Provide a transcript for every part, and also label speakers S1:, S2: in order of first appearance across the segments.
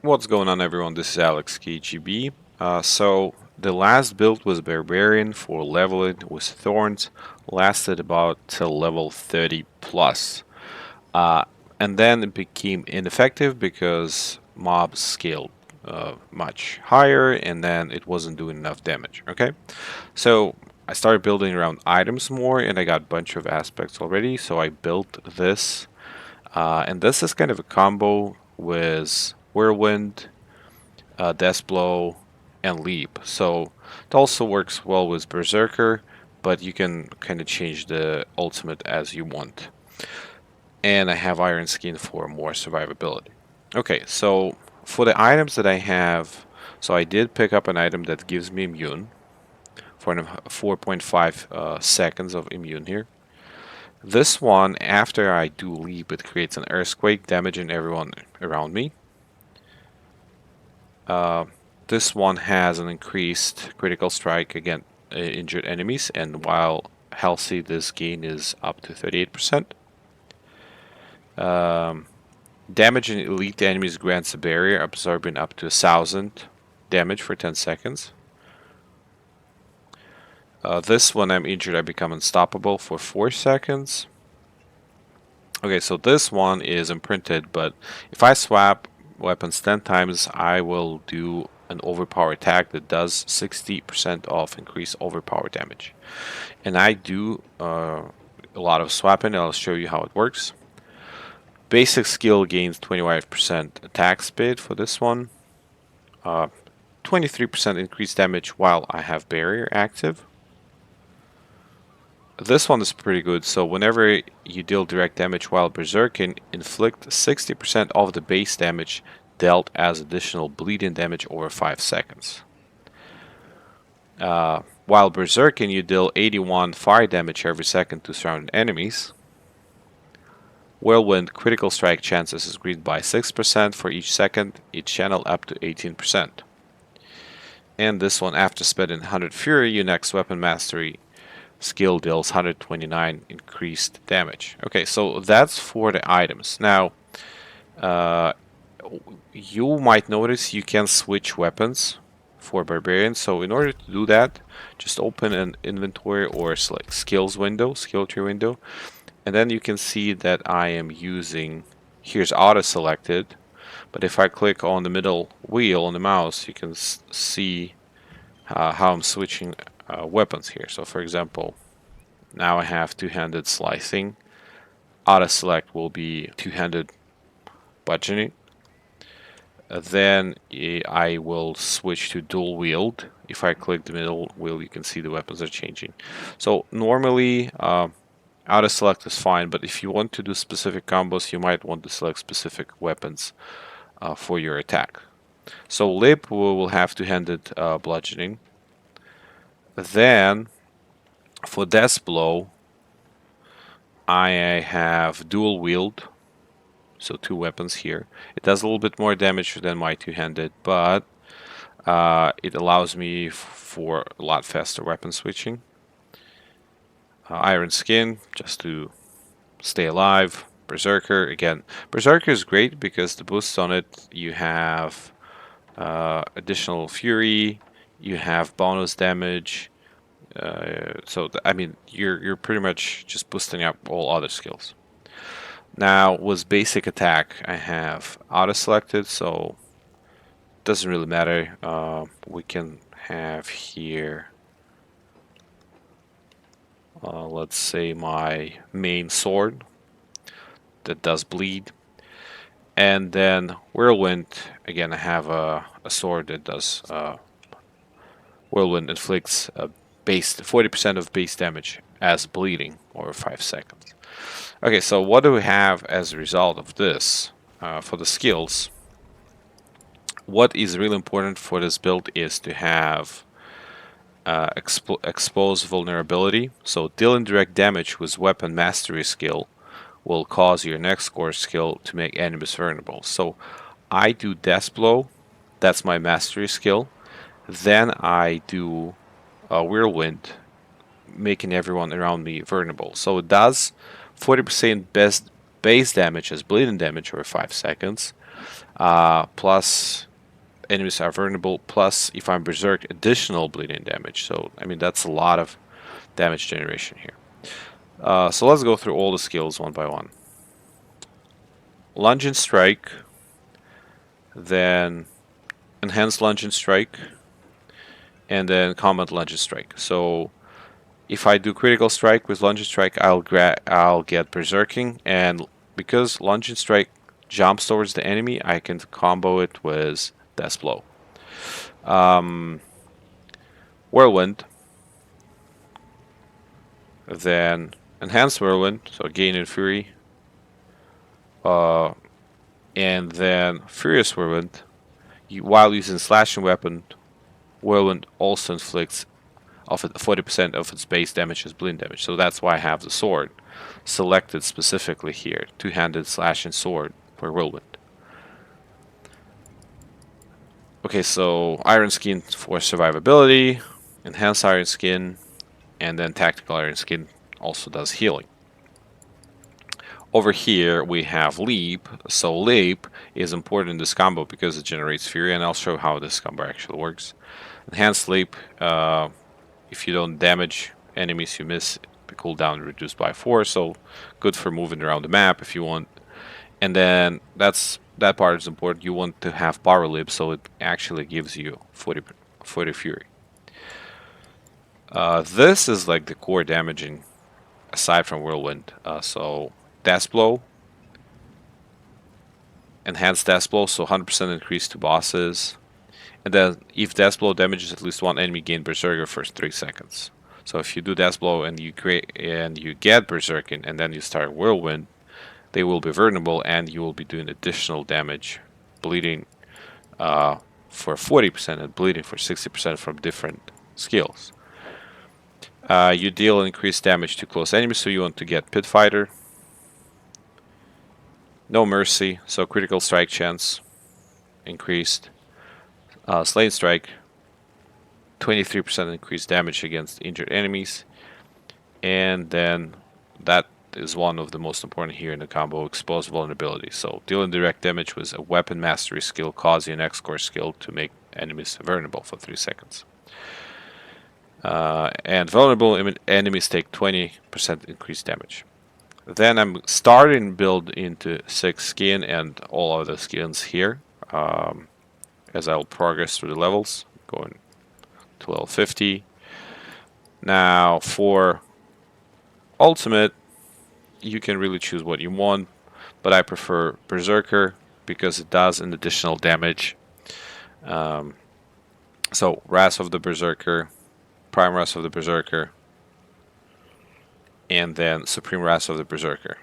S1: What's going on, everyone? This is Alex KGB. So the last build was Barbarian for leveling with Thorns, lasted about till level 30 plus. Uh, and then it became ineffective because mobs scaled much higher and then it wasn't doing enough damage. Okay, so I started building around items more and I got a bunch of aspects already. So I built this, and this is kind of a combo with Whirlwind, Death Blow, and Leap. So it also works well with Berserker, but you can kind of change the ultimate as you want. And I have Iron Skin for more survivability. Okay, so for the items that I have, so I did pick up an item that gives me immune for 4.5 seconds of immune here. This one, after I do Leap, it creates an earthquake, damaging everyone around me. Uh, this one has an increased critical strike against injured enemies, and while healthy, this gain is up to 38%. Damaging elite enemies grants a barrier, absorbing up to 1,000 damage for 10 seconds. This, when I'm injured, I become unstoppable for 4 seconds. Okay, so this one is imprinted, but if I swap weapons 10 times, I will do an overpower attack that does 60% off increased overpower damage. And I do a lot of swapping, and I'll show you how it works. Basic skill gains 25% attack speed for this one. 23% increased damage while I have barrier active. This one is pretty good, so whenever you deal direct damage while berserking, inflict 60% of the base damage dealt as additional bleeding damage over 5 seconds. While berserking, you deal 81 fire damage every second to surrounding enemies. Whirlwind critical strike chances is increased by 6% for each second, each channel up to 18%. And this one, after spending 100 Fury, your next weapon mastery skill deals 129 increased damage. Okay, so that's for the items. Now, you might notice you can switch weapons for Barbarian. So in order to do that, just open an inventory or select skills window, skill tree window, and then you can see that I am using, here's auto selected, but if I click on the middle wheel on the mouse, you can see how I'm switching weapons here. So for example, now I have two-handed slicing. Auto select will be two-handed bludgeoning. Then I will switch to dual wield. If I click the middle wheel, you can see the weapons are changing. So normally auto select is fine, but if you want to do specific combos, you might want to select specific weapons for your attack. So Lip will have two-handed bludgeoning. Then for Death Blow, I have dual wield, so 2 weapons here. It does a little bit more damage than my two-handed, but it allows me for a lot faster weapon switching. Iron Skin, just to stay alive. Berserker, again. Berserker is great because the boosts on it, you have additional fury, you have bonus damage. I mean, you're pretty much just boosting up all other skills. Now, with basic attack, I have auto selected, so it doesn't really matter. We can have here, let's say, my main sword that does bleed. And then Whirlwind, again, I have a sword that does Whirlwind inflicts base 40% of base damage as bleeding over 5 seconds. Okay, so what do we have as a result of this for the skills? What is really important for this build is to have expose vulnerability. So dealing direct damage with weapon mastery skill will cause your next core skill to make enemies vulnerable. So I do Death Blow, that's my mastery skill. Then I do Whirlwind, making everyone around me vulnerable. So it does 40% base damage as bleeding damage over 5 seconds. plus enemies are vulnerable, plus if I'm berserk, additional bleeding damage. So I mean that's a lot of damage generation here. So let's go through all the skills one by one. Lunge and strike, then enhanced lunge and strike, and then combat lunge and strike. So if I do critical strike with lunge and strike, I'll get berserking, and because lunge and strike jumps towards the enemy, I can combo it with death blow. Whirlwind, then enhanced whirlwind, so gain in fury, and then furious whirlwind. While using slashing weapon, whirlwind also inflicts 40% of its base damage as bleeding damage. So that's why I have the sword selected specifically here, two-handed slashing sword for whirlwind. Okay, so iron skin for survivability, enhanced iron skin, and then tactical iron skin also does healing. Over here we have leap. So leap is important in this combo because it generates fury, and I'll show how this combo actually works. Enhanced leap, if you don't damage enemies you miss, the cooldown reduced by 4, so good for moving around the map if you want. And then that part is important. You want to have power leap, so it actually gives you 40 fury. This is like the core damaging aside from whirlwind. So death blow, enhanced death blow, so 100% increase to bosses. And then if death blow damages at least one enemy, gain berserker for 3 seconds. So if you do death blow and you get berserking and then you start whirlwind, they will be vulnerable and you will be doing additional damage, bleeding for 40% and bleeding for 60% from different skills. You deal increased damage to close enemies, so you want to get Pit Fighter. No Mercy, so critical strike chance increased. Slain Strike, 23% increased damage against injured enemies. And then that is one of the most important here in the combo, Exposed Vulnerability. So dealing direct damage with a weapon mastery skill, causing an X-Core skill to make enemies vulnerable for 3 seconds. And vulnerable enemies take 20% increased damage. Then I'm starting build into 6 skin and all other skins here. As I'll progress through the levels, going to level 50. Now for ultimate, you can really choose what you want, but I prefer Berserker because it does an additional damage. So Wrath of the Berserker, Prime Wrath of the Berserker, and then Supreme Wrath of the Berserker.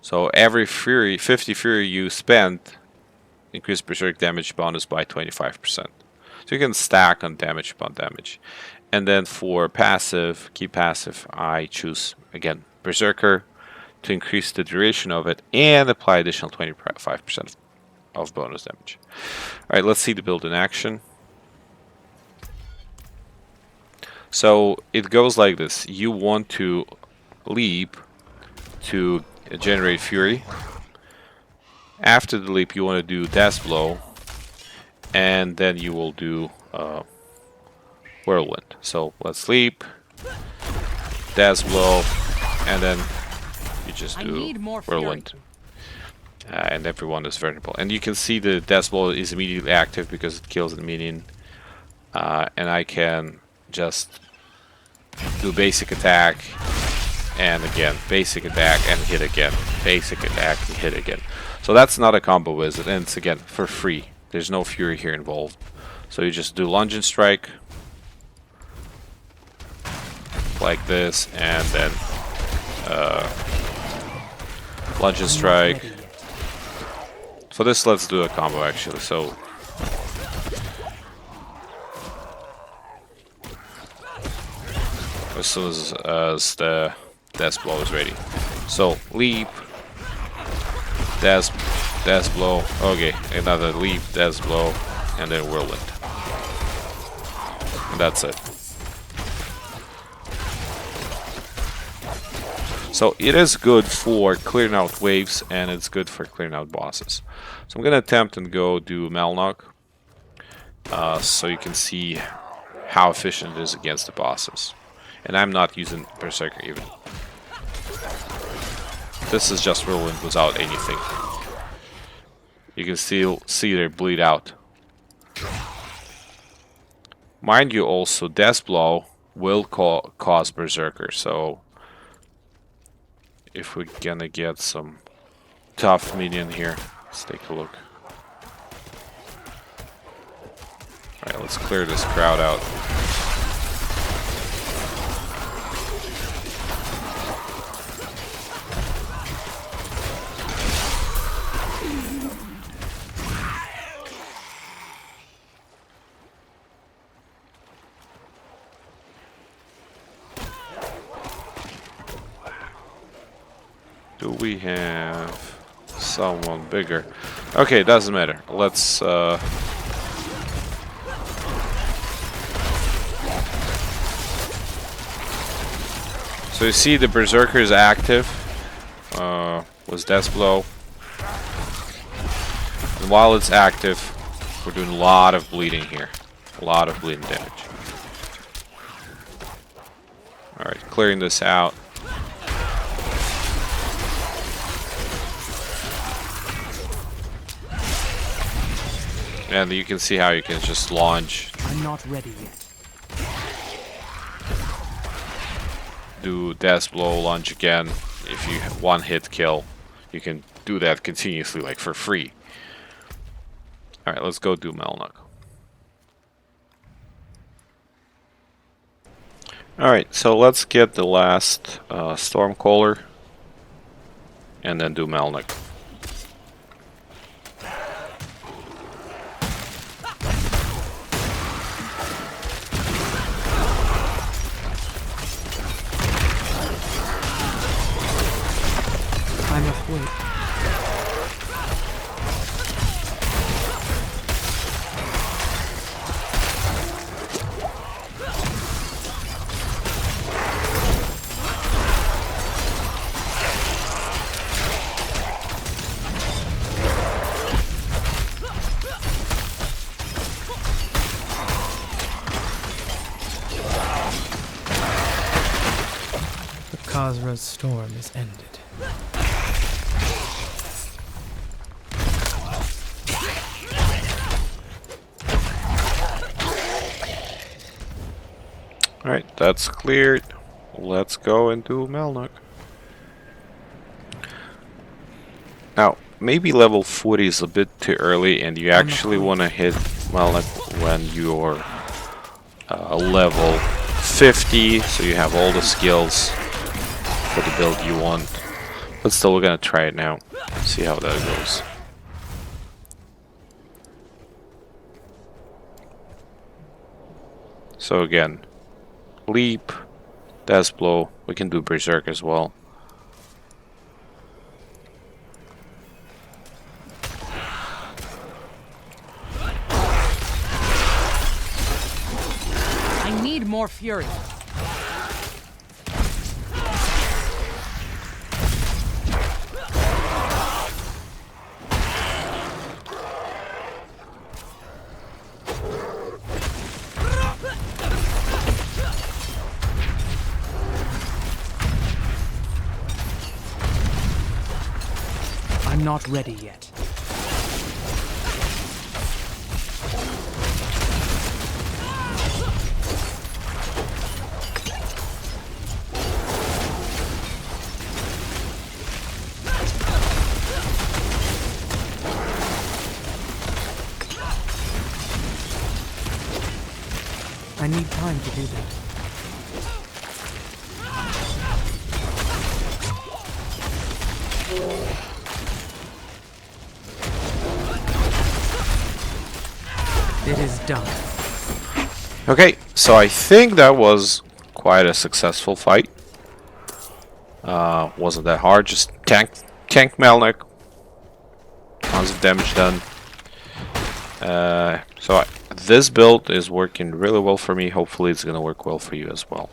S1: So every 50 fury you spend, increase berserk damage bonus by 25%. So you can stack on damage upon damage. And then for passive, key passive, I choose again Berserker to increase the duration of it and apply additional 25% of bonus damage. Alright, let's see the build in action. So it goes like this. You want to leap to generate fury. After the leap, you want to do death blow, and then you will do whirlwind. So let's leap, death blow, and then you just do whirlwind. And everyone is vulnerable. And you can see the death blow is immediately active because it kills the minion. And I can just do basic attack, and again, basic attack and hit again, basic attack and hit again. So that's not a combo wizard, and it's again for free. There's no fury here involved. So you just do lunge and strike like this, and then lunge and strike. For this, let's do a combo actually. So as soon as the death blow is ready. So leap, death blow, okay, another leap, death blow, and then whirlwind. And that's it. So it is good for clearing out waves, and it's good for clearing out bosses. So I'm gonna attempt and go do Melnock, so you can see how efficient it is against the bosses. And I'm not using Berserker even. This is just Whirlwind without anything. You can still see they bleed out. Mind you, also, Death Blow will cause Berserker, so if we're gonna get some tough minion here, let's take a look. Alright, let's clear this crowd out. Do we have someone bigger? Okay, it doesn't matter. Let's so you see the Berserker is active. Was Death Blow. And while it's active, we're doing a lot of bleeding here. A lot of bleeding damage. Alright, clearing this out. And you can see how you can just launch.
S2: I'm not ready yet.
S1: Do Death Blow, launch again. If you have one hit kill, you can do that continuously, like for free. Alright, let's go do Melnock. Alright, so let's get the last Stormcaller and then do Melnock.
S2: I'm afraid. The Khazra's storm is ended.
S1: Alright, that's cleared. Let's go and do Melnock. Now, maybe level 40 is a bit too early, and you actually want to hit Melnock when you're level 50, so you have all the skills for the build you want. But still, we're gonna try it now. See how that goes. So again, Leap, Death Blow, we can do Berserk as well.
S2: I need more fury. I'm not ready yet. I need time to do that. It is done.
S1: Okay, so I think that was quite a successful fight. Wasn't that hard, just tank Melnock. Tons of damage done. This build is working really well for me. Hopefully it's gonna work well for you as well.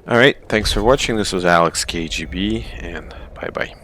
S1: Alright, thanks for watching. This was Alex KGB, and bye bye.